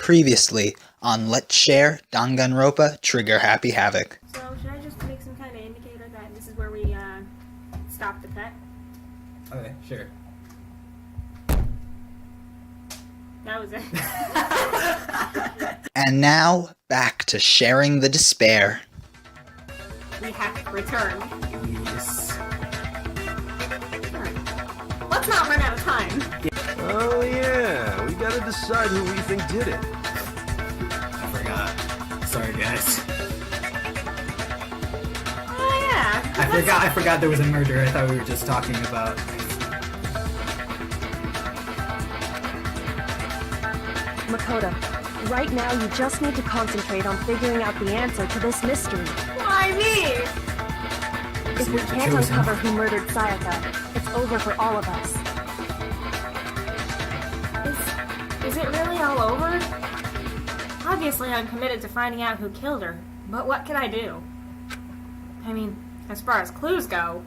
Previously on Let's Share Danganronpa Trigger Happy Havoc. So should I just make some kind of indicator that this is where we stop the pet? Okay, sure. That was it. And now, back to sharing the despair. We have to return. Yes. Let's not run out of time. Oh yeah, we gotta decide who we think did it. I forgot. Sorry, guys. Oh yeah. I forgot there was a murder. I thought we were just talking about... Makoto, right now you just need to concentrate on figuring out the answer to this mystery. Why me? If we can't uncover who murdered Sayaka, it's over for all of us. Is it really all over? Obviously I'm committed to finding out who killed her, but what can I do? I mean, as far as clues go,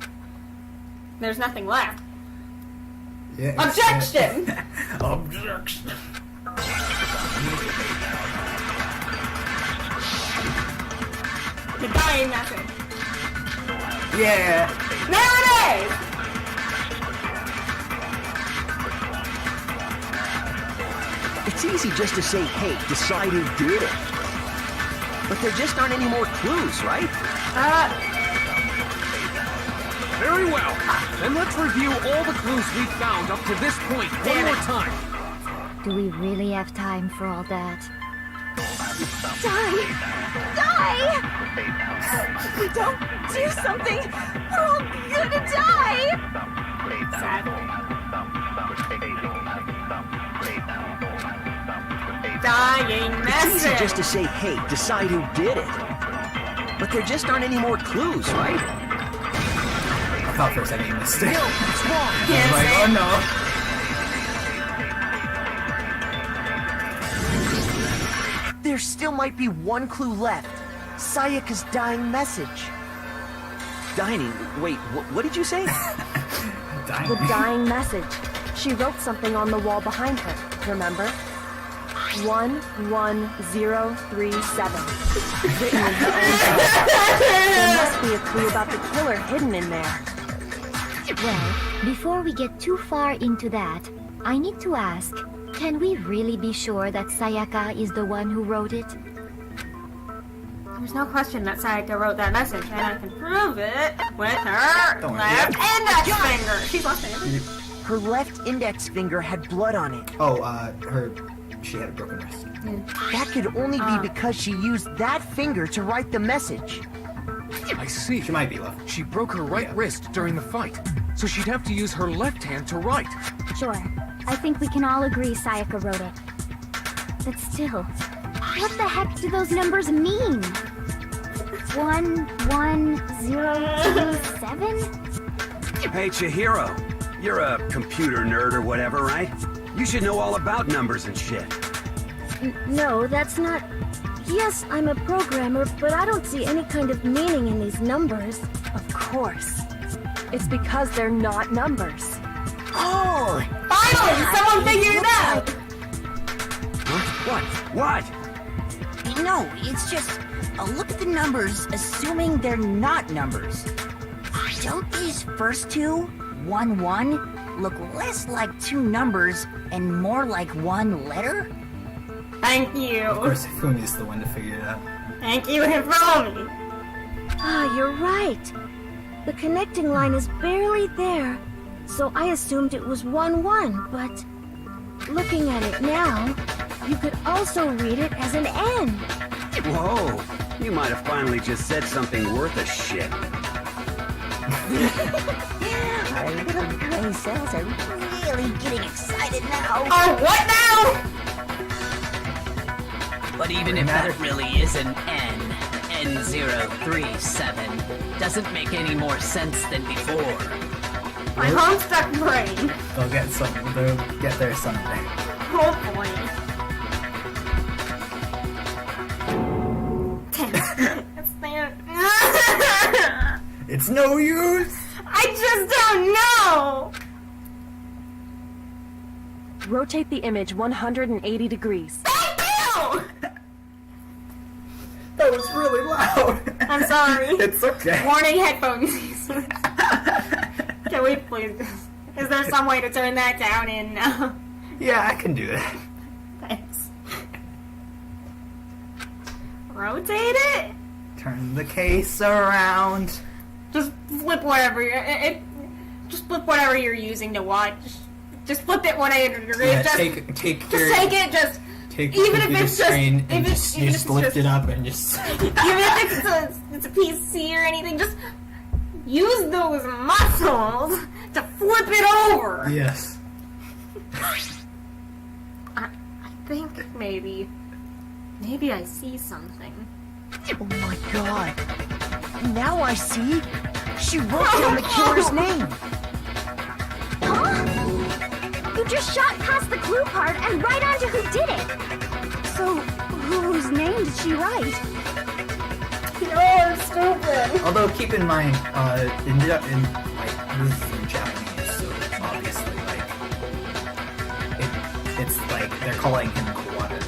there's nothing left. Yeah, Objection! Objection! The dying message. Yeah! There it is! It's easy just to say, hey, decide who did it. But there just aren't any more clues, right? Very well. Then let's review all the clues we've found up to this point one more time. Do we really have time for all that? Die! Die! If we don't do something, we're all gonna die! Sad. Dying It's easy message! just to say, hey, decide who did it. But there just aren't any more clues, right? I thought for a second you missed it. I Can't was like, say oh it. no. There still might be one clue left. Sayaka's dying message. Dining? Wait, what did you say? Dying. The dying message. She wrote something on the wall behind her, remember? 11037. Written in her own hand. There must be a clue about the killer hidden in there. Well, before we get too far into that, I need to ask, can we really be sure that Sayaka is the one who wrote it? There's no question that Sayaka wrote that message, and I can prove it with her Don't worry, left index finger. She's lost her finger. Her left index finger had blood on it. Oh, she had a broken wrist. That could only be because she used that finger to write the message. I see. She might be left. She broke her right wrist during the fight, so she'd have to use her left hand to write. Sure. I think we can all agree Sayaka wrote it. But still, what the heck do those numbers mean? 11027? Hey, Chihiro. You're a computer nerd or whatever, right? You should know all about numbers and shit. No, that's not... Yes, I'm a programmer, but I don't see any kind of meaning in these numbers. Of course. It's because they're not numbers. Oh! Finally, someone figured it out! Huh? What? No, it's just a look at the numbers, assuming they're not numbers. Don't these first two, 1-1, look less like two numbers and more like one letter? Thank you. Of course, Fumi's the one to figure it out. Thank you, Hifumi. Ah, you're right. The connecting line is barely there, so I assumed it was 1-1, but... Looking at it now, you could also read it as an N. Whoa. You might have finally just said something worth a shit. Our little brain cells are really getting excited now. Oh, what now? But even if that really is an N037, doesn't make any more sense than before. My homestuck brain. They'll get something. They'll get there someday. Hopefully. It's there. It's no use! I just don't know! Rotate the image 180 degrees. Thank you! No! That was really loud. I'm sorry. It's okay. Warning headphones users. Can we please... Is there some way to turn that down in now? Yeah, I can do that. Thanks. Rotate it? Turn the case around. Just flip whatever just flip whatever you're using to watch. Just flip it 180 degrees. Yeah, just take it. Just take even the if it's screen just and even just, if you it's just lift just it up and just even if it's a PC or anything, just use those muscles to flip it over. yes. I think maybe I see something. Oh my god. Now I see. She wrote down the killer's name. Huh? You just shot past the clue part and right onto who did it. So, whose name did she write? You're stupid. Although keep in mind, in like this is in Japanese, so obviously like it's like they're calling him Kawada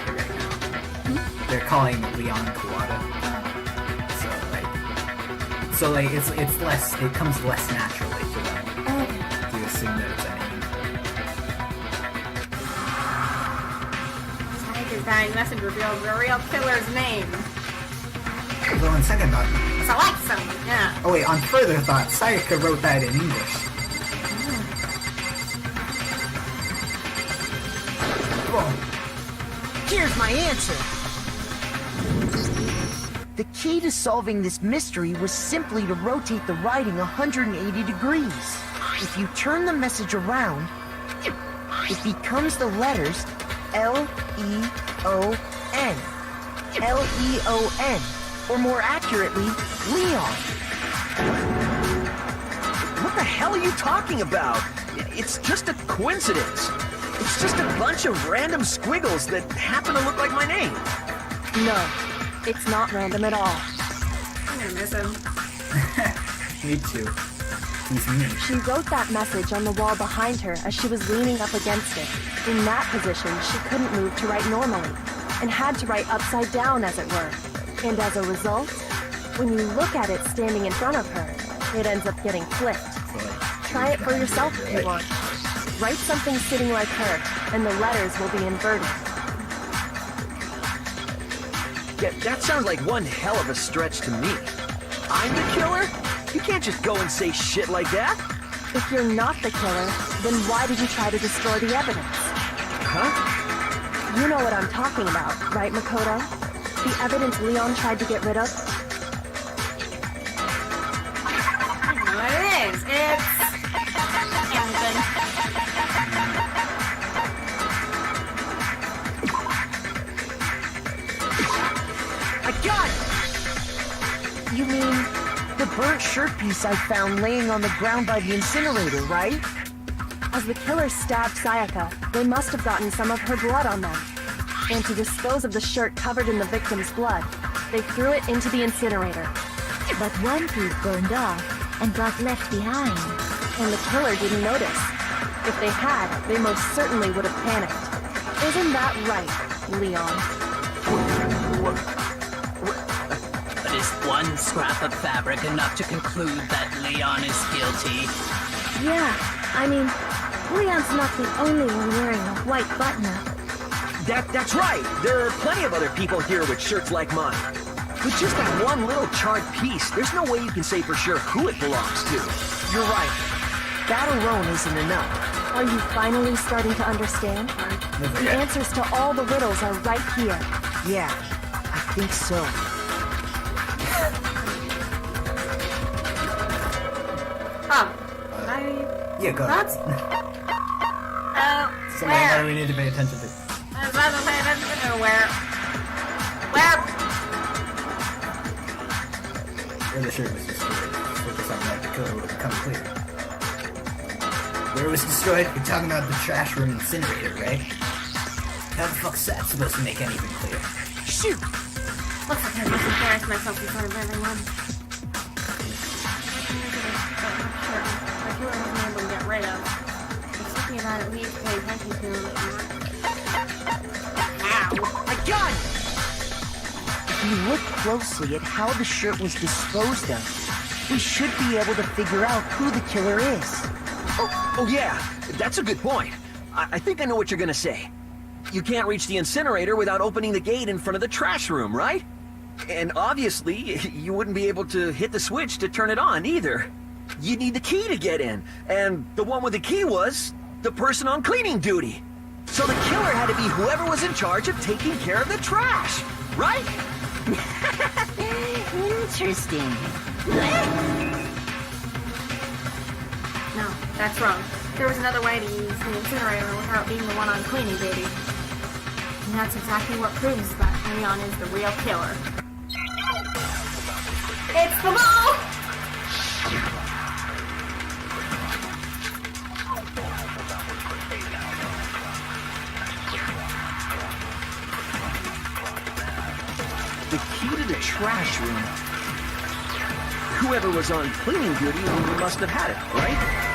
right now. They're calling Leon Kawada. So it's less. It comes less naturally to them to assume that it's a name. Sayaka's dying message reveals the real killer's name. Although on second thought, Select someone, yeah. oh wait, on further thought, Sayaka wrote that in English. Boom. Here's my answer. The key to solving this mystery was simply to rotate the writing 180 degrees. If you turn the message around, it becomes the letters L-E-O-N. L-E-O-N. Or more accurately, Leon. What the hell are you talking about? It's just a coincidence. It's just a bunch of random squiggles that happen to look like my name. No, it's not random at all. I'm gonna miss him. Me too. He's mean. She wrote that message on the wall behind her as she was leaning up against it. In that position, she couldn't move to write normally, and had to write upside down, as it were. And as a result, when you look at it standing in front of her, it ends up getting flipped. Try it for yourself if you want. Write something sitting like her, and the letters will be inverted. Yeah, that sounds like one hell of a stretch to me. I'm the killer? You can't just go and say shit like that. If you're not the killer, then why did you try to destroy the evidence? Huh? You know what I'm talking about, right, Makoto? The evidence Leon tried to get rid of? I know what it is. It's... everything. I got it! You mean the burnt shirt piece I found laying on the ground by the incinerator, right? As the killers stabbed Sayaka, they must have gotten some of her blood on them. And to dispose of the shirt covered in the victim's blood, they threw it into the incinerator. But one piece burned off and got left behind. And the killer didn't notice. If they had, they most certainly would have panicked. Isn't that right, Leon? But is one scrap of fabric enough to conclude that Leon is guilty? Yeah, I mean, Leon's not the only one wearing a white button-up. That's right. There are plenty of other people here with shirts like mine. With just that one little charred piece, there's no way you can say for sure who it belongs to. You're right. That alone isn't enough. Are you finally starting to understand? The answers to all the riddles are right here. Yeah, I think so. Yeah, go That's... Somebody where? we need to pay attention to. I'm supposed to pay attention to where? Where? Where the shirt was destroyed. Focus on that, the killer will become clear. Where it was destroyed? You're talking about the trash room incinerator, right? How the fuck's that supposed to make anything clear? Shoot! Looks like I must embarrass myself in front of everyone. The killer wasn't able to get rid of. There's something about at least pay attention to. How? Like, gun! If you look closely at how the shirt was disposed of, we should be able to figure out who the killer is. Oh yeah, that's a good point. I think I know what you're gonna say. You can't reach the incinerator without opening the gate in front of the trash room, right? And obviously, you wouldn't be able to hit the switch to turn it on either. You need the key to get in, and the one with the key was the person on cleaning duty. So the killer had to be whoever was in charge of taking care of the trash, right? Interesting. No, that's wrong. There was another way to use the incinerator without being the one on cleaning duty. And that's exactly what proves that Leon is the real killer. It's the ball! The key to the trash room. Whoever was on cleaning duty must have had it, right?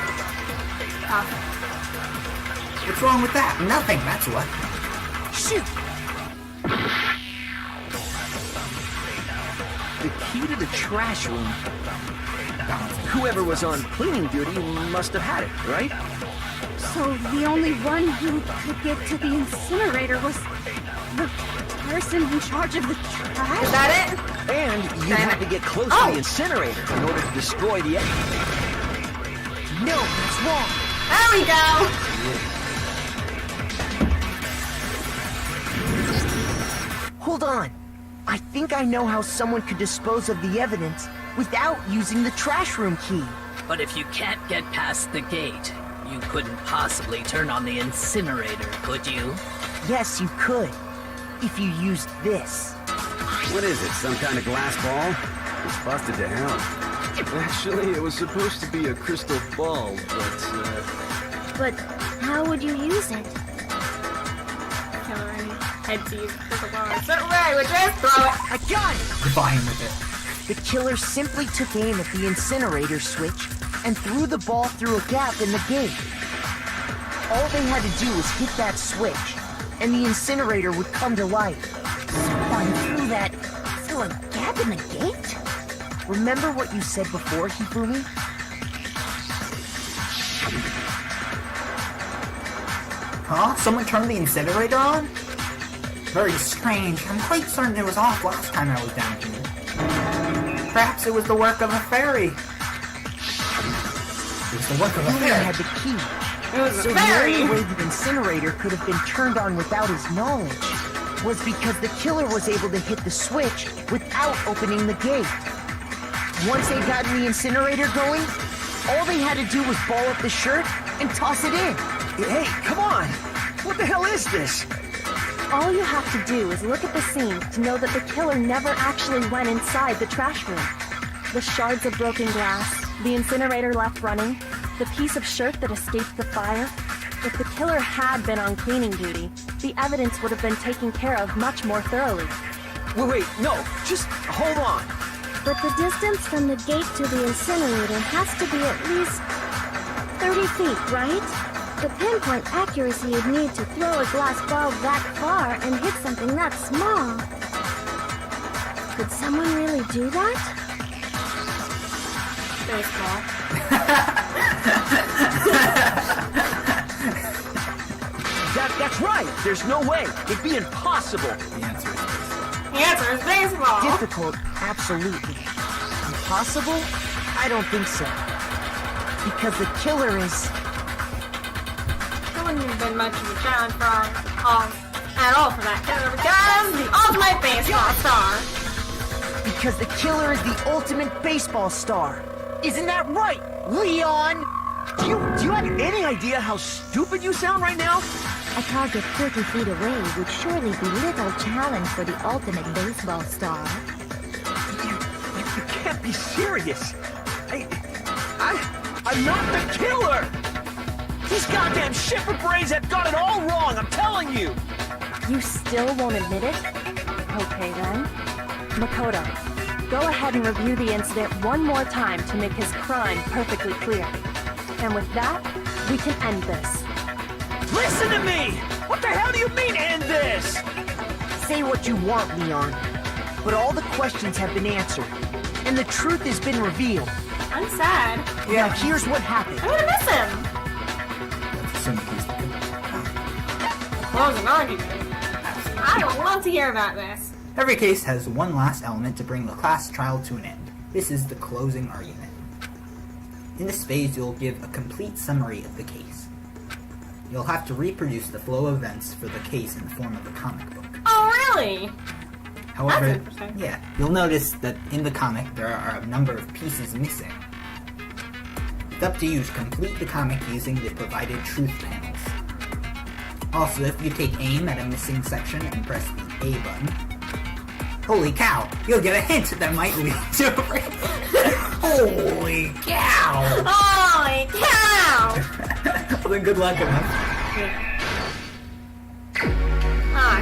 What's wrong with that? Nothing, that's what. Shoot! The key to the trash room. Whoever was on cleaning duty must have had it, right? So the only one who could get to the incinerator was the person in charge of the trash? Is that it? And you had to get close to the incinerator in order to destroy the... No, that's wrong. There we go! Hold on. I think I know how someone could dispose of the evidence without using the trash room key. But if you can't get past the gate, you couldn't possibly turn on the incinerator, could you? Yes, you could. If you used this. What is it, some kind of glass ball? It's busted to hell. Actually, it was supposed to be a crystal ball, But how would you use it? Killer had to use crystal ball. So right, we just throw it. I got it! Goodbye him with it. The killer simply took aim at the incinerator switch and threw the ball through a gap in the gate. All they had to do was hit that switch, and the incinerator would come to life. Someone through a gap in the gate? Remember what you said before, Hifumi? Huh? Someone turned the incinerator on? Very strange. I'm quite certain it was off last time I was down here. Perhaps it was the work of a fairy. It was the work of a Hifumi fairy. had the key. It was So a the fairy! only way the incinerator could have been turned on without his knowledge was because the killer was able to hit the switch without opening the gate. Once they got the incinerator going, all they had to do was ball up the shirt and toss it in. Hey, come on! What the hell is this? All you have to do is look at the scene to know that the killer never actually went inside the trash room. The shards of broken glass, the incinerator left running, the piece of shirt that escaped the fire. If the killer had been on cleaning duty, the evidence would have been taken care of much more thoroughly. Wait, no, just hold on. But the distance from the gate to the incinerator has to be at least 30 feet, right? The pinpoint accuracy you'd need to throw a glass ball that far and hit something that small. Could someone really do that? Baseball. That's right. There's no way. It'd be impossible. The answer is this. The answer is baseball! Difficult, absolutely. Impossible? I don't think so. Because the killer is... It wouldn't have been much of a challenge at all for that killer because the ultimate baseball star! Because the killer is the ultimate baseball star. Isn't that right, Leon? Do you have any idea how stupid you sound right now? A target 30 feet away would surely be little challenge for the ultimate baseball star. You can't be serious. I'm not the killer! These goddamn shipper brains have got it all wrong, I'm telling you! You still won't admit it? Okay then. Makoto, go ahead and review the incident one more time to make his crime perfectly clear. And with that, we can end this. Listen to me! What the hell do you mean, end this? Say what you want, Leon, but all the questions have been answered, and the truth has been revealed. I'm sad. Now here's what happened. I'm gonna miss him. Let's assume he's Closing argument. I would love to hear about this. Every case has one last element to bring the class trial to an end. This is the closing argument. In this phase, you'll give a complete summary of the case. You'll have to reproduce the flow of events for the case in the form of a comic book. Oh, really? However, That's interesting. yeah, you'll notice that in the comic there are a number of pieces missing. It's up to you to complete the comic using the provided truth panels. Also, if you take aim at a missing section and press the A button, holy cow, you'll get a hint that might lead to a break. Holy cow! Holy cow! Well then good luck enough. Ah.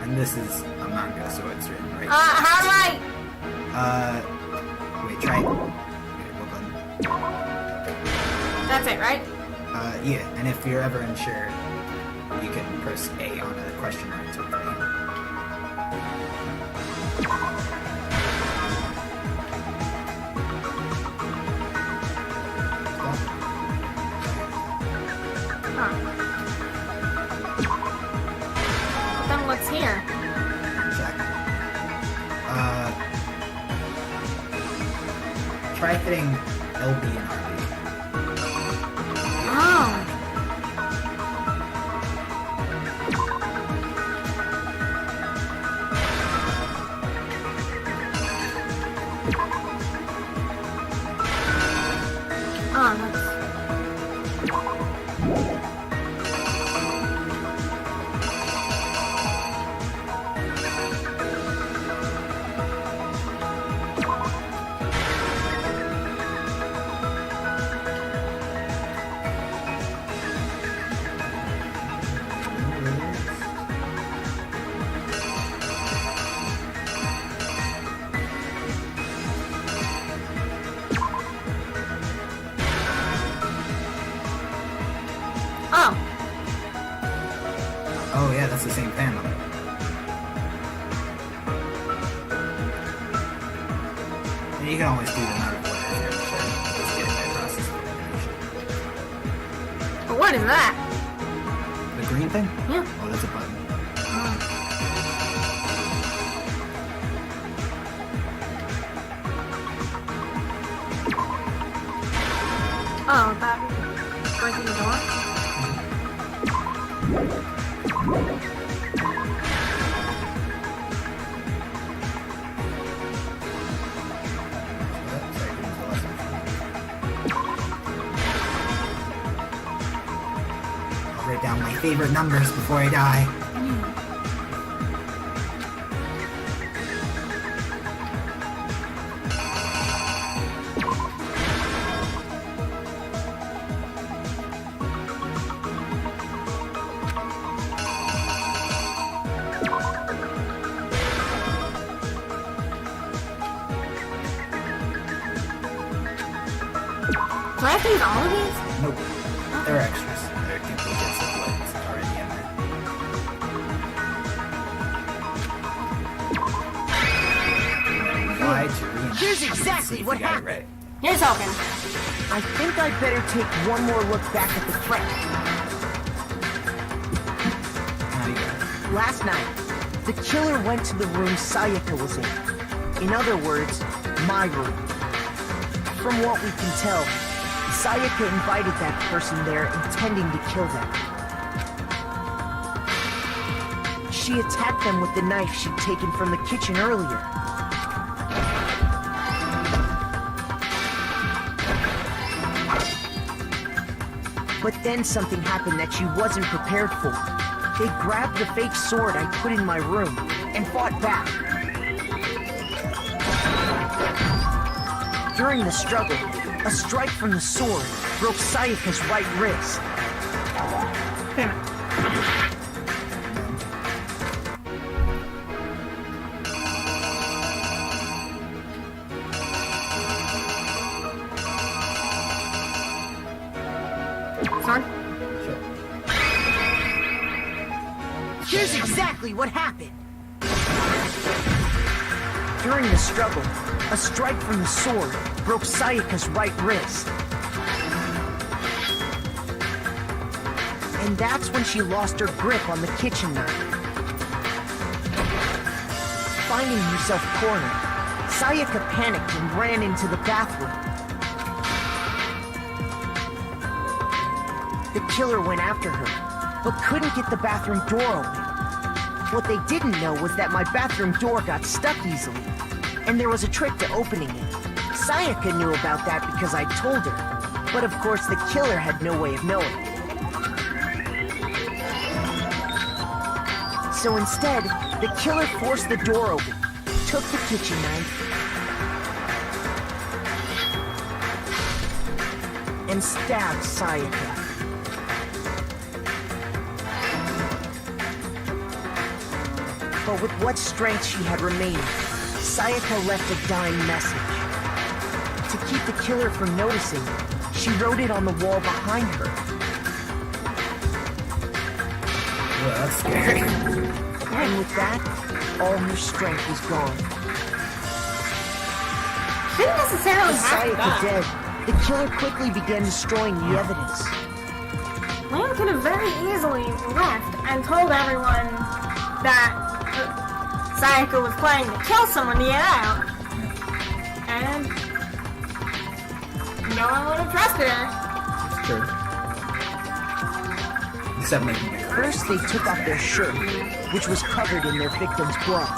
And this is a manga, so it's written right. How do I? Wait, try it. Okay, what button? That's it, right? Yeah, and if you're ever unsure, you can press A on a question mark to play. Then what's here? Exactly. Try hitting LB and RB. Oh. Oh yeah, that's the same panel. And you can always do them out of order here, so just get it by process of elimination. But what is that? The green thing? Yeah. Oh, that's a button. Oh, that breaking the door? I'll write down my favorite numbers before I die. Do I have to use all of these? Nope. They're extras. They're duplicates of what's already in there. Why to reinforce? Here's exactly what happened. Right. Here's hoping. I think I'd better take one more look back at the threat. Now you got it. Last night, the killer went to the room Sayaka was in. In other words, my room. From what we can tell, Sayaka invited that person there intending to kill them. She attacked them with the knife she'd taken from the kitchen earlier. But then something happened that she wasn't prepared for. They grabbed the fake sword I put in my room and fought back. During the struggle, a strike from the sword broke Sayaka's right wrist. Sorry? Sure. Here's exactly what happened. During the struggle, a strike from the sword broke Sayaka's right wrist. And that's when she lost her grip on the kitchen knife. Finding herself cornered, Sayaka panicked and ran into the bathroom. The killer went after her, but couldn't get the bathroom door open. What they didn't know was that my bathroom door got stuck easily, and there was a trick to opening it. Sayaka knew about that because I told her, but of course the killer had no way of knowing. So instead, the killer forced the door open, took the kitchen knife, and stabbed Sayaka. But with what strength she had remaining, Sayaka left a dying message. To keep the killer from noticing, she wrote it on the wall behind her. Well, that's scary. And with that, all her strength was gone. Shouldn't necessarily With have to Sayaka die. dead, the killer quickly began destroying the evidence. Liam could have very easily left and told everyone that Sayaka was planning to kill someone to get out. And no one would have trusted her. It's true. Except making it. First, they took off their shirt, which was covered in their victim's blood.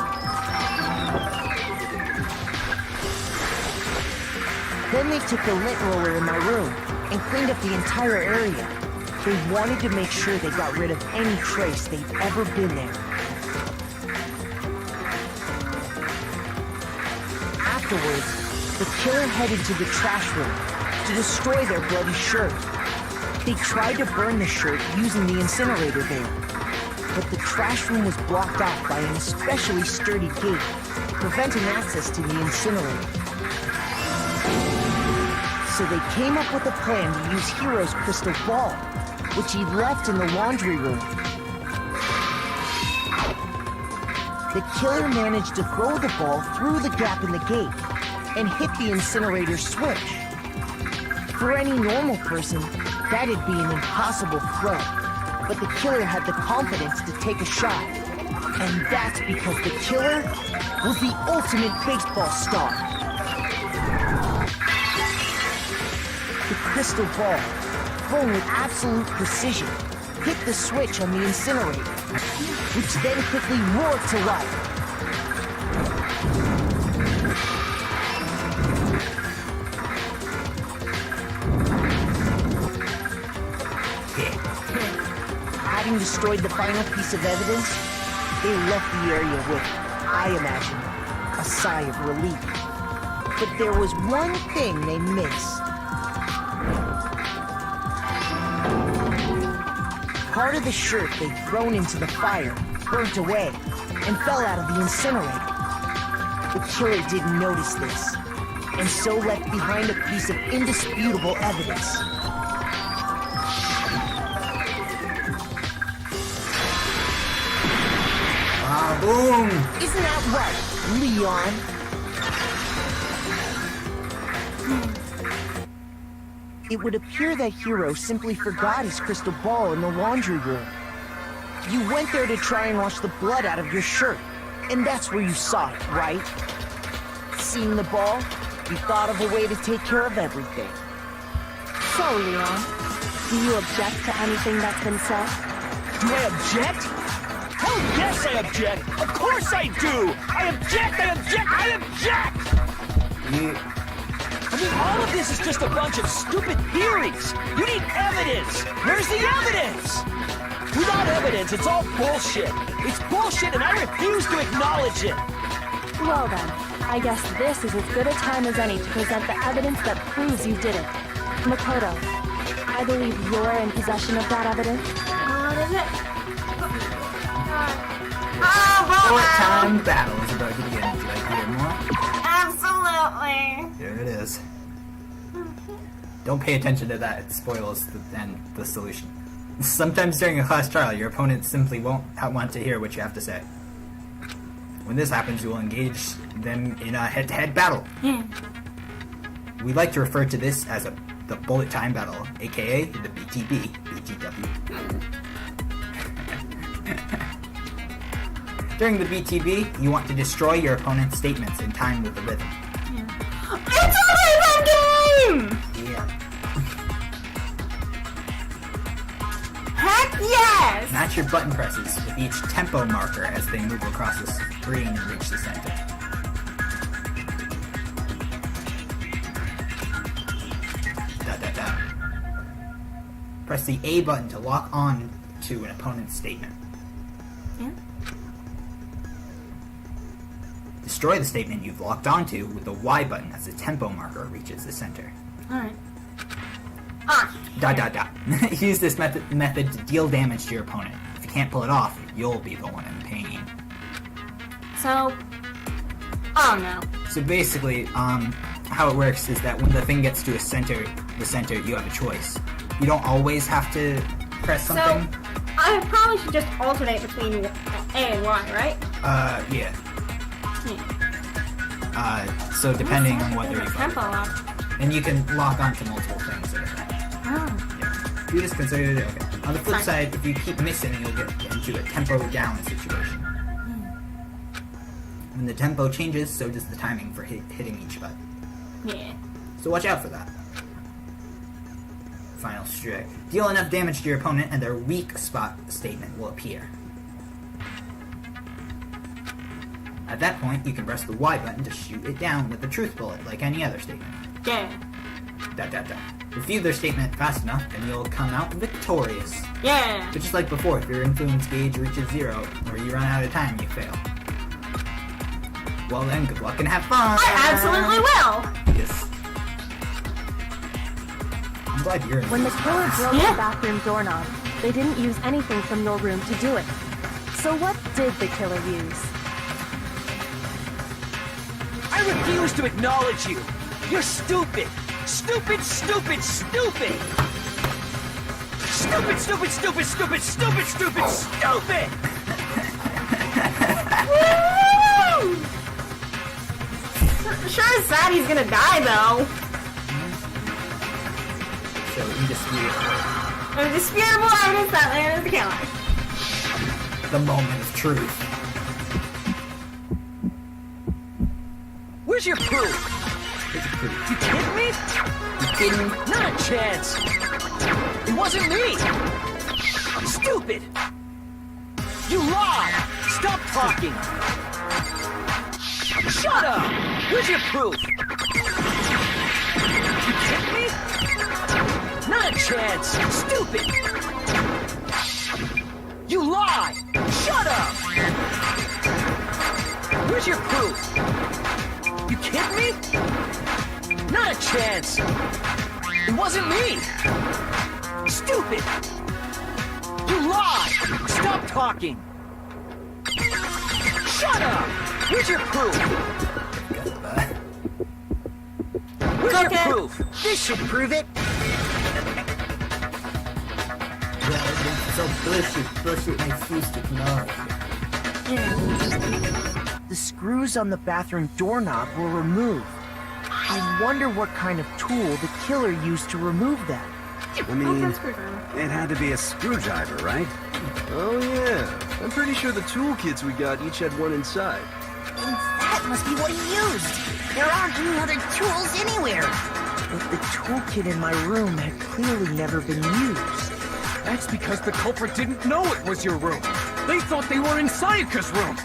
Then they took the lint roller in my room and cleaned up the entire area. They wanted to make sure they got rid of any trace they'd ever been there. Afterwards, the killer headed to the trash room to destroy their bloody shirt. They tried to burn the shirt using the incinerator there, but the trash room was blocked off by an especially sturdy gate, preventing access to the incinerator. So they came up with a plan to use Hiro's crystal ball, which he left in the laundry room. The killer managed to throw the ball through the gap in the gate and hit the incinerator switch. For any normal person, that'd be an impossible throw, but the killer had the confidence to take a shot. And that's because the killer was the ultimate baseball star. The crystal ball, thrown with absolute precision, hit the switch on the incinerator, which then quickly roared to life. Having destroyed the final piece of evidence, they left the area with, I imagine, a sigh of relief. But there was one thing they missed. Part of the shirt they'd thrown into the fire burnt away and fell out of the incinerator. The killer didn't notice this, and so left behind a piece of indisputable evidence. Ah, boom! Isn't that right, Leon? It would appear that Hiro simply forgot his crystal ball in the laundry room. You went there to try and wash the blood out of your shirt, and that's where you saw it, right? Seeing the ball, you thought of a way to take care of everything. So, Leon, do you object to anything that's been said? Do I object? Hell yes, I object! Of course I do! I object! I object! I object! I mean, all of this is just a bunch of stupid theories! You need evidence! Where's the evidence? Without evidence, it's all bullshit! It's bullshit and I refuse to acknowledge it! Well then, I guess this is as good a time as any to present the evidence that proves you did it. Makoto, I believe you're in possession of that evidence. What is it? Short-time battle is about to begin. Would you like to hear more? Absolutely. Here it is. Don't pay attention to that, it spoils the solution. Sometimes during a class trial, your opponent simply won't want to hear what you have to say. When this happens, you will engage them in a head-to-head battle. Yeah. We like to refer to this as the bullet time battle, aka the BTB, BTW. During the BTB, you want to destroy your opponent's statements in time with the rhythm. It's a rhythm game! Yeah. Heck yes! Match your button presses with each tempo marker as they move across the screen and reach the center. Press the A button to lock on to an opponent's statement. Yeah. Destroy the statement you've locked onto with the Y button as the tempo marker reaches the center. Alright. Use this method to deal damage to your opponent. If you can't pull it off, you'll be the one in pain. So... Oh no. So basically, how it works is that when the thing gets to the center, you have a choice. You don't always have to press something. So, I probably should just alternate between A and Y, right? Yeah. So depending on whether you tempo lock. And you can lock onto multiple things at a time. Oh. Yeah. You just considered it okay. On the flip side, if you keep missing, you'll get into a tempo down situation. When the tempo changes, so does the timing for hitting each button. Yeah. So watch out for that. Final strike. Deal enough damage to your opponent and their weak spot statement will appear. At that point, you can press the Y button to shoot it down with the truth bullet, like any other statement. Yeah. Refute their statement fast enough, and you'll come out victorious. Yeah. But just like before, if your influence gauge reaches 0, or you run out of time, you fail. Well then, good luck and have fun! I absolutely will! Yes. I'm glad you're in When the this killer class. broke the bathroom doorknob, they didn't use anything from your room to do it. So what did the killer use? I refuse to acknowledge you. You're stupid. Stupid, stupid, stupid. Stupid, stupid, stupid, stupid, stupid, stupid, stupid. Woo! Sure is sad he's gonna die though. So indisputable. Indisputable evidence that man is the killer. The moment of truth. Where's your proof? You kidding me? You kidding me? Not a chance. It wasn't me. Stupid. You lied. Stop talking. Shut up. Where's your proof? You kidding me? Not a chance. Stupid. You lie. Shut up. Where's your proof? You kidding me? Not a chance! It wasn't me! Stupid! You lied! Stop talking! Shut up! Where's your proof? Where's your proof? This should prove it. So bullshit makes use to The screws on the bathroom doorknob were removed. I wonder what kind of tool the killer used to remove them. I mean, it had to be a screwdriver, right? Oh yeah, I'm pretty sure the toolkits we got each had one inside. And that must be what he used. There aren't any other tools anywhere. But the toolkit in my room had clearly never been used. That's because the culprit didn't know it was your room. They thought they were in Sayaka's room.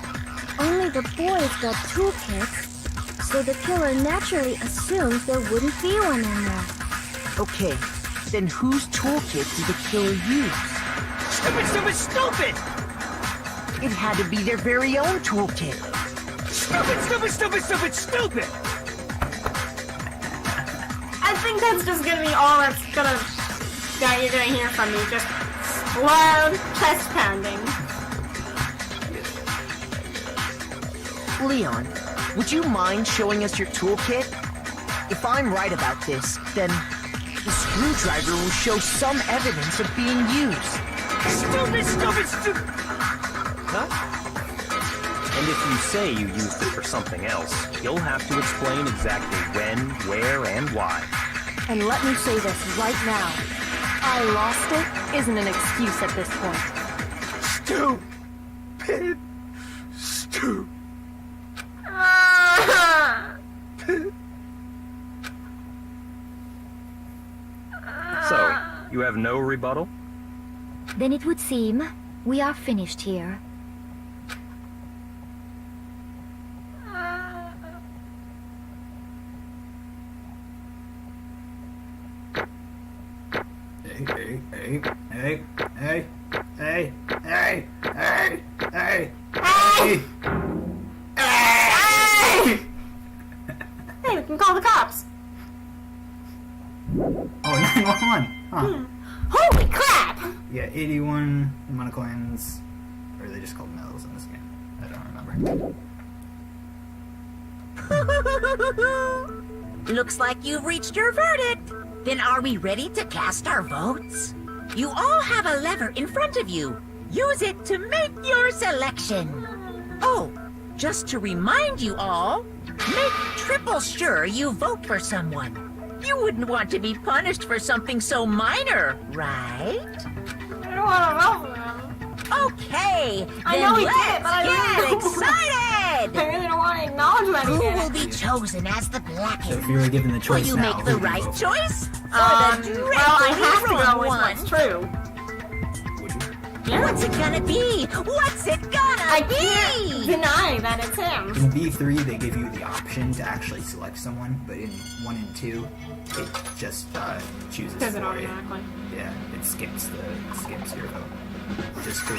Only the boys got toolkits, so the killer naturally assumed there wouldn't be one in there. Okay, then whose toolkit did the killer use? Stupid, stupid, stupid! It had to be their very own toolkit. Stupid, stupid, stupid, stupid, stupid! I think that's just gonna be all that you're gonna hear from me. Just loud chest pounding. Leon, would you mind showing us your toolkit? If I'm right about this, then the screwdriver will show some evidence of being used. Stupid, stupid, stupid! Huh? And if you say you used it for something else, you'll have to explain exactly when, where, and why. And let me say this right now. I lost it isn't an excuse at this point. Stupid. So, you have no rebuttal? Then it would seem we are finished here. Hey. Hey, we can call the cops. Oh, 911. Huh. Holy crap! Yeah, 81 amount of coins. Or are they just called medals in this game? I don't remember. Looks like you've reached your verdict. Then are we ready to cast our votes? You all have a lever in front of you. Use it to make your selection. Oh, just to remind you all, make triple sure you vote for someone. You wouldn't want to be punished for something so minor, right? I don't want to vote for him. Okay, I then know he let's did, but I get really don't. excited! I really don't want to acknowledge that he Who did. will be chosen as the blackened? So if you were given the Will choice you now, make the who would you right vote for? choice? Well, I have to go with one. what's true. What's it gonna be? What's it gonna I be? can't deny that it's him. In V3, they give you the option to actually select someone, but in 1 and 2, it just chooses Does it for you. automatically? Yeah, it skips your vote. Which is cool.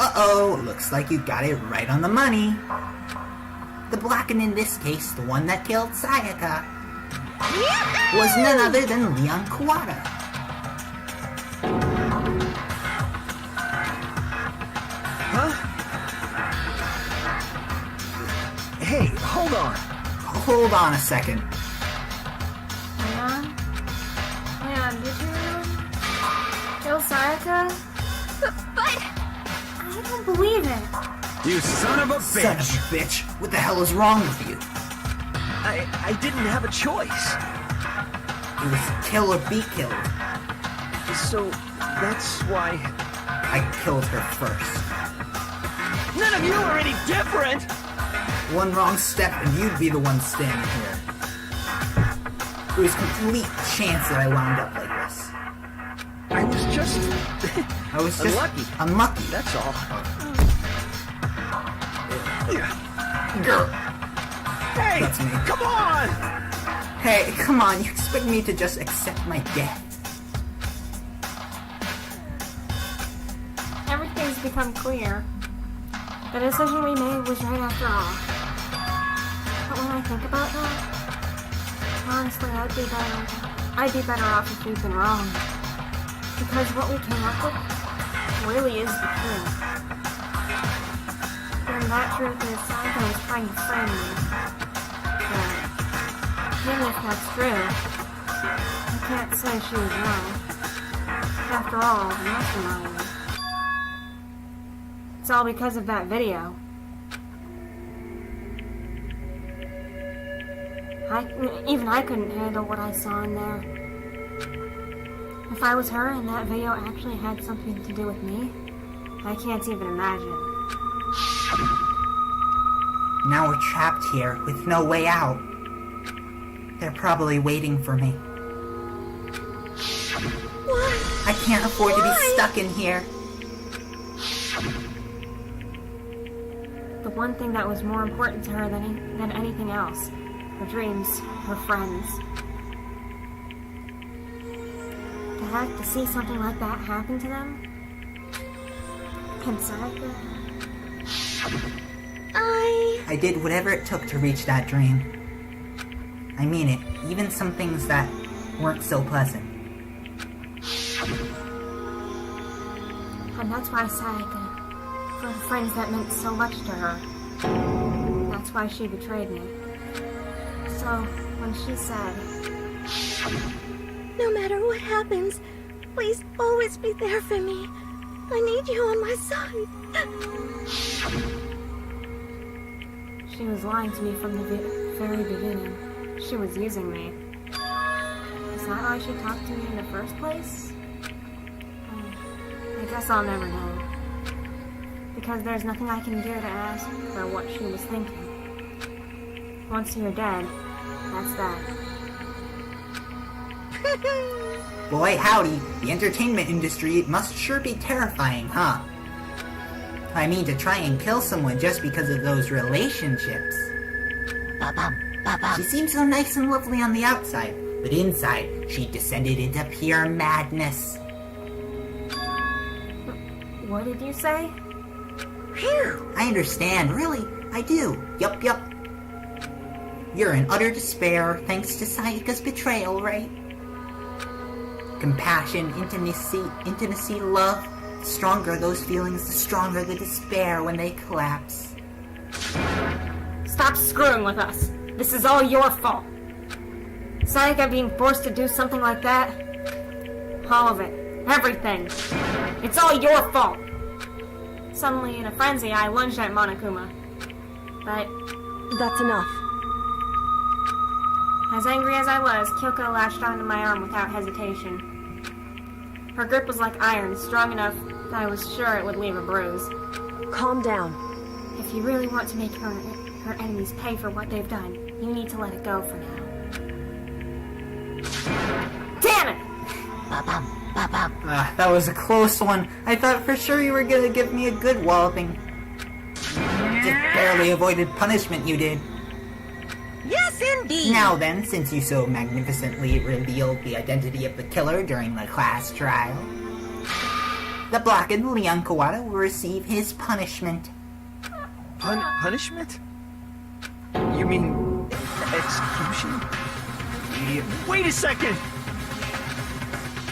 Uh-oh, looks like you got it right on the money. The blackened in this case, the one that killed Sayaka, was none other than Leon Kawada. Huh? Hey, hold on. Hold on a second. Man, did you kill Sayaka? But I don't believe it. You son of a bitch! Son of a bitch! What the hell is wrong with you? I didn't have a choice. It was kill or be killed. So, that's why... I killed her first. None of you are any different! One wrong step and you'd be the one standing here. It was complete chance that I wound up like this. I was just unlucky. Unlucky. That's all. Girl. Hey, that's me. Come on! Hey, come on. You expect me to just accept my death? Everything's become clear. The decision we made was right after all. But when I think about that, honestly, I'd be better off if we'd been wrong. Because what we came up with really is the truth. And that truth is Sayaka was trying to frame me. But even if that's true, I can't say she was wrong. After all, the mastermind. It's all because of that video. Even I couldn't handle what I saw in there. If I was her and that video actually had something to do with me, I can't even imagine. Now we're trapped here with no way out. They're probably waiting for me. What? I can't afford to be stuck in here. The one thing that was more important to her than anything else. Her dreams, her friends. To have to see something like that happen to them? And Sayaka? I did whatever it took to reach that dream. I mean it, even some things that weren't so pleasant. And that's why Sayaka, for the friends that meant so much to her, that's why she betrayed me. So, when she said, No matter what happens, please always be there for me. I need you on my side. She was lying to me from the very beginning. She was using me. Is that why she talked to me in the first place? I guess I'll never know. Because there's nothing I can do to ask her what she was thinking. Once you're dead, that's that. Boy, howdy, the entertainment industry must sure be terrifying, huh? I mean, to try and kill someone just because of those relationships. She seems so nice and lovely on the outside, but inside, she descended into pure madness. What did you say? Phew, I understand, really, I do. Yup. You're in utter despair thanks to Sayaka's betrayal, right? Compassion, intimacy, love. The stronger those feelings, the stronger the despair when they collapse. Stop screwing with us. This is all your fault. Sayaka being forced to do something like that. All of it. Everything. It's all your fault. Suddenly, in a frenzy, I lunged at Monokuma. But That's enough. as angry as I was, Kyoko latched onto my arm without hesitation. Her grip was like iron, strong enough that I was sure it would leave a bruise. Calm down. If you really want to make her enemies pay for what they've done, you need to let it go for now. Damn it! That was a close one. I thought for sure you were gonna give me a good walloping. Just barely avoided punishment, you did. Yes, indeed! Now then, since you so magnificently revealed the identity of the killer during the class trial, the blackened Leon Kawada will receive his punishment. Punishment? You mean execution? Wait a second!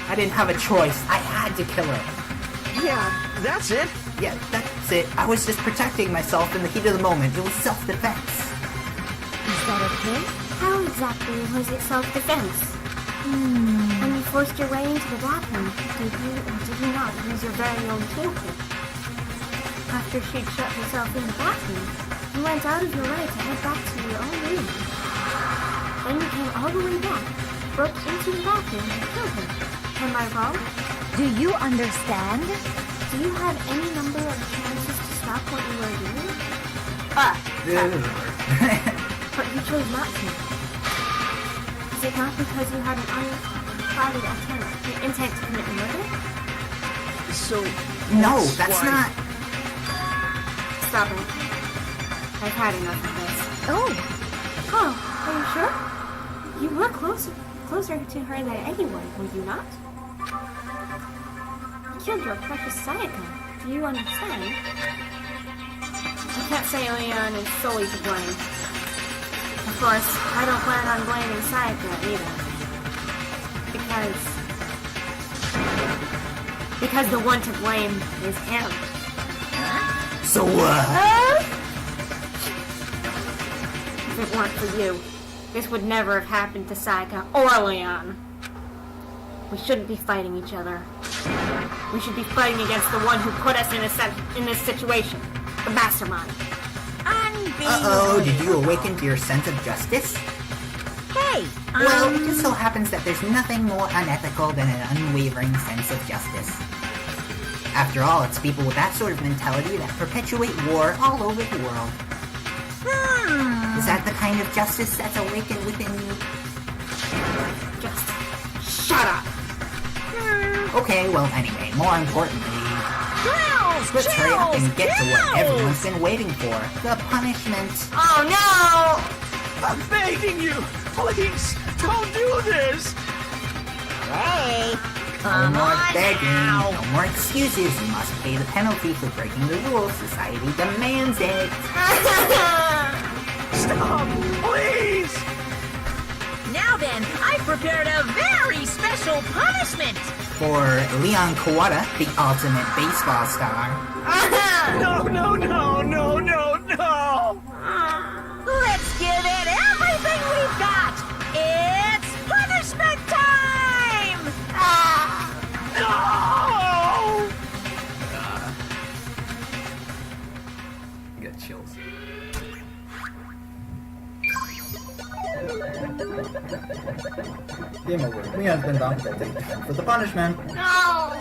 I didn't have a choice. I had to kill her. Yeah, that's it. Yeah, that's it. I was just protecting myself in the heat of the moment. It was self-defense. Is that okay? How exactly was it self-defense? When you forced your way into the bathroom, did you or did you not use your very own toolkit? After she'd shut herself in the bathroom, you went out of your way to head back to your own room. Then you came all the way back, broke into the bathroom and killed her. Am I wrong? Do you understand? Do you have any number of chances to stop what you were doing? But you chose not to. Is it not because you had an unclouded intent to commit murder? So... No, that's not... Stop it. I've had enough of this. Oh, are you sure? You were closer to her than anyone, were you not? You killed your precious Sayaka. Do you understand? I can't say Leon is solely to blame. Of course, I don't plan on blaming Sayaka either. Because the one to blame is him. So what? If it weren't for you, this would never have happened to Sayaka or Leon. We shouldn't be fighting each other. We should be fighting against the one who put us in this situation. The mastermind. Uh-oh, did you awaken to your sense of justice? Hey, Well, it just so happens that there's nothing more unethical than an unwavering sense of justice. After all, it's people with that sort of mentality that perpetuate war all over the world. Is that the kind of justice that's awakened within you? Just shut up. Okay, well, anyway, more importantly, Girls, let's hurry up and get to what chills! everyone's been waiting for. The punishment. Oh no! I'm begging you! Please, don't do this! Hey, No more begging, no more excuses. You must pay the penalty for breaking the rules. Society demands it. Stop, please! now then, I prepared a very special punishment! For Leon Kawada, the ultimate baseball star. No! Let's give it everything we've got! It's punishment Game over. Leon's been documented for the punishment. No!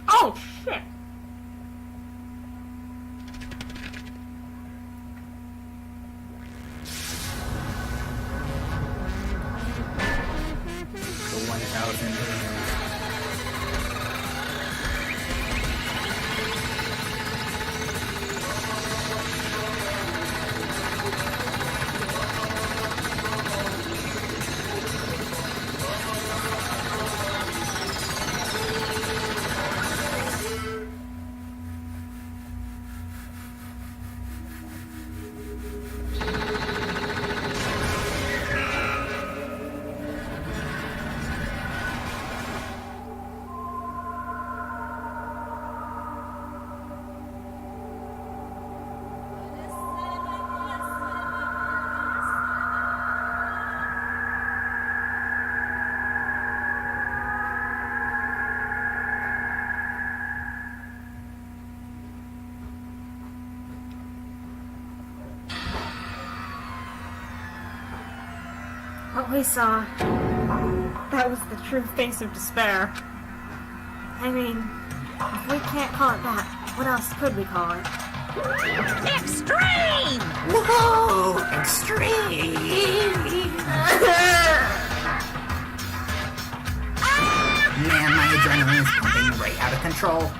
Oh, shit! The 1,000. What we saw, that was the true face of despair. I mean, if we can't call it that, what else could we call it? Extreme! Whoa! Extreme! Man, my adrenaline is pumping right out of control.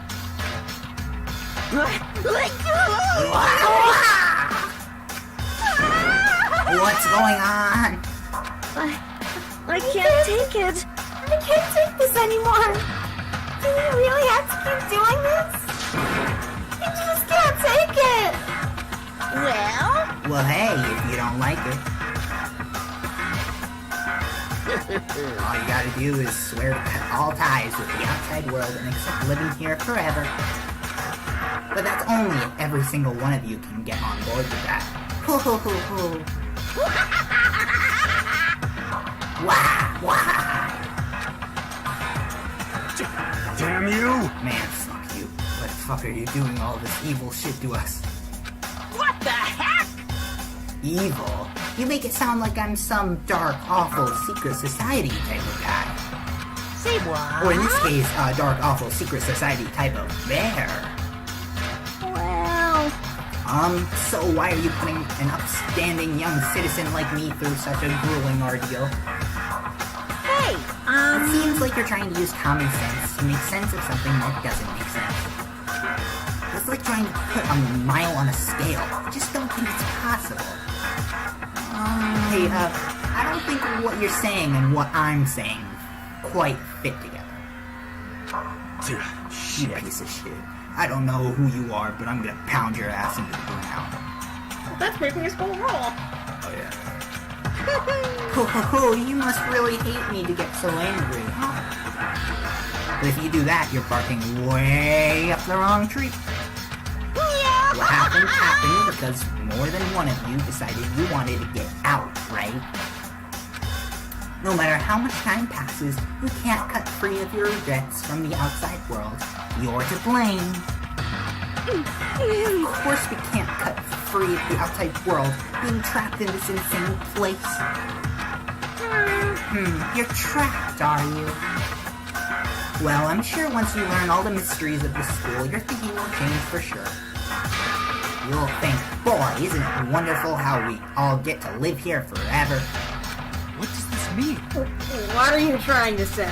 What's going on? I can't take it. I can't take this anymore. Do we really have to keep doing this? I just can't take it. Well, hey, if you don't like it, all you gotta do is swear to cut all ties with the outside world and accept living here forever. But that's only if every single one of you can get on board with that. Hoo hoo hoo hoo. Wah, wah. Damn you! Man, fuck you. What the fuck are you doing all this evil shit to us? What the heck? Evil? You make it sound like I'm some dark, awful, secret society type of guy. Say what? Or in this case, a dark, awful, secret society type of bear. Well, So why are you putting an upstanding young citizen like me through such a grueling ordeal? Hey, It seems like you're trying to use common sense to make sense of something that doesn't make sense. It's like trying to put a mile on a scale. I just don't think it's possible. Hey, I don't think what you're saying and what I'm saying quite fit together. You piece of shit. I don't know who you are, but I'm gonna pound your ass into the ground. That's making us go roll. Oh yeah. Ho, you must really hate me to get so angry, huh? But if you do that, you're barking way up the wrong tree. What happened because more than one of you decided you wanted to get out, right? No matter how much time passes, you can't cut free of your regrets from the outside world. You're to blame. Of course we can't cut free of the outside world, being trapped in this insane place. You're trapped, are you? Well, I'm sure once you learn all the mysteries of the school, your thinking will change for sure. You'll think, boy, isn't it wonderful how we all get to live here forever? What does this mean? What are you trying to say?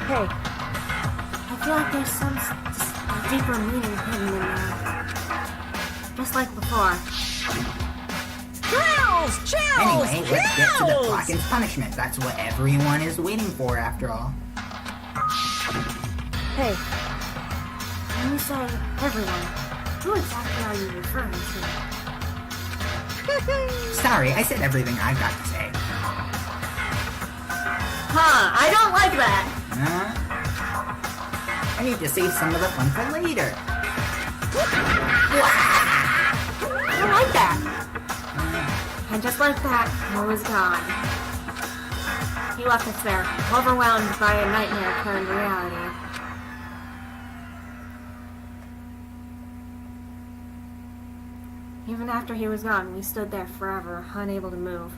Hey, I feel like there's some deeper meaning hidden in that. Just like before. Chills! Anyway, let's get to the Blacken's punishment. That's what everyone is waiting for, after all. hey, When you say everyone, who exactly are you referring to? Sorry, I said everything I've got to say. Huh, I don't like that. I need to save some of the fun for later. I don't like that. And just like that, he was gone. He left us there, overwhelmed by a nightmare turned reality. Even after he was gone, we stood there forever, unable to move.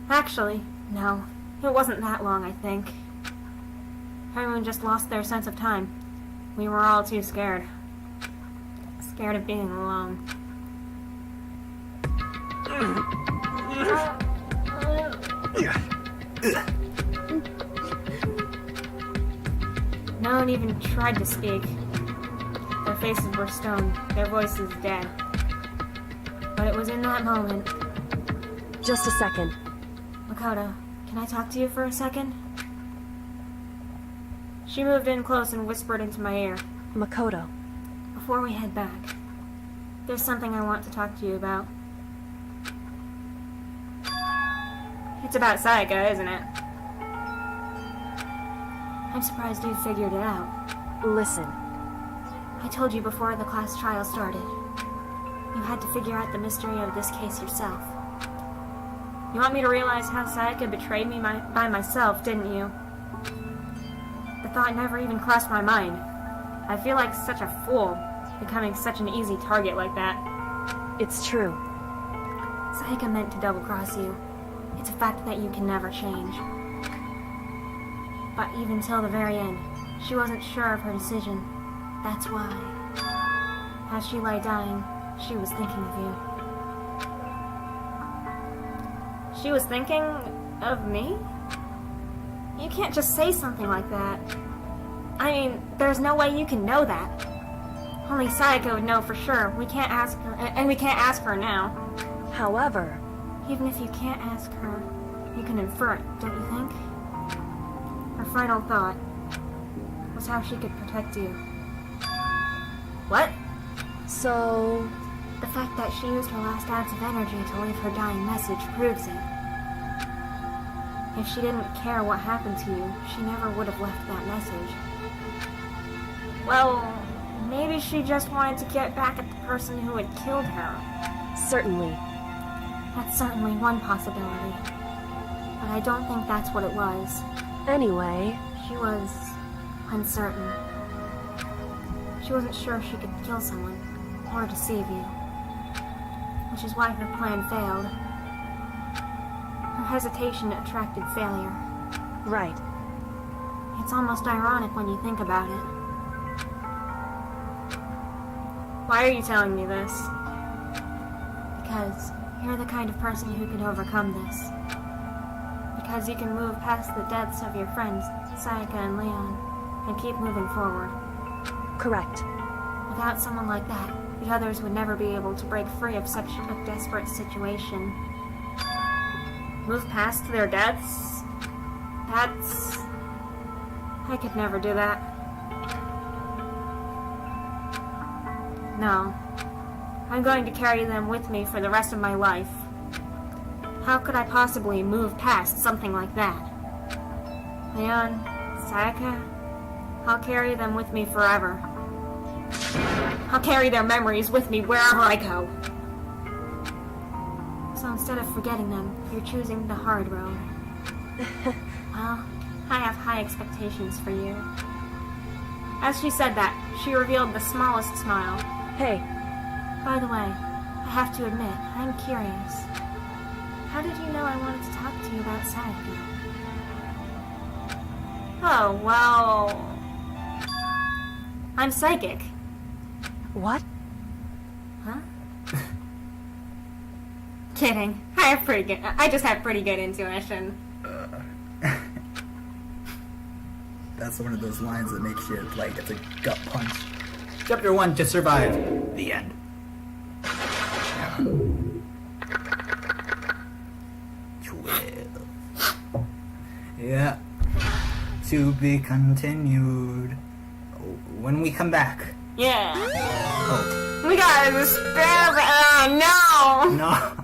Actually, no. It wasn't that long, I think. Everyone just lost their sense of time. We were all too scared. Scared of being alone. No one even tried to speak. Their faces were stone, their voices dead. But it was in that moment. Just a second. Makoto, can I talk to you for a second? She moved in close and whispered into my ear. Makoto. Before we head back, there's something I want to talk to you about. It's about Sayaka, isn't it? I'm surprised you figured it out. Listen. I told you before the class trial started. You had to figure out the mystery of this case yourself. You want me to realize how Sayaka betrayed me by myself, didn't you? The thought never even crossed my mind. I feel like such a fool, becoming such an easy target like that. It's true. Sayaka meant to double-cross you. It's a fact that you can never change. But even till the very end, she wasn't sure of her decision. That's why. As she lay dying, she was thinking of you. She was thinking of me? You can't just say something like that. I mean, there's no way you can know that. Only Sayaka would know for sure. We can't ask her, and we can't ask her now. However, even if you can't ask her, you can infer it, don't you think? Her final thought was how she could protect you. What? So... The fact that she used her last ounce of energy to leave her dying message proves it. If she didn't care what happened to you, she never would have left that message. Well, maybe she just wanted to get back at the person who had killed her. Certainly. That's certainly one possibility. But I don't think that's what it was. Anyway... She was... uncertain. She wasn't sure she could kill someone, or deceive you. Which is why her plan failed. Her hesitation attracted failure. Right. It's almost ironic when you think about it. Why are you telling me this? Because you're the kind of person who can overcome this. Because you can move past the deaths of your friends, Sayaka and Leon, and keep moving forward. Correct. Without someone like that, the others would never be able to break free of such a desperate situation. Move past their deaths? That's... I could never do that. No. I'm going to carry them with me for the rest of my life. How could I possibly move past something like that? Leon, Sayaka, I'll carry them with me forever. I'll carry their memories with me wherever I go. So instead of forgetting them, you're choosing the hard road. Well, I have high expectations for you. As she said that, she revealed the smallest smile. Hey. By the way, I have to admit, I'm curious. How did you know I wanted to talk to you about Sayaka? Oh, well... I'm psychic. What? Huh? Kidding. I just have pretty good intuition. That's one of those lines that makes you, like, it's a gut punch. Chapter 1, to survive. The end. Yeah. To be continued. When we come back. Yeah. Oh. We got a spare... no! No.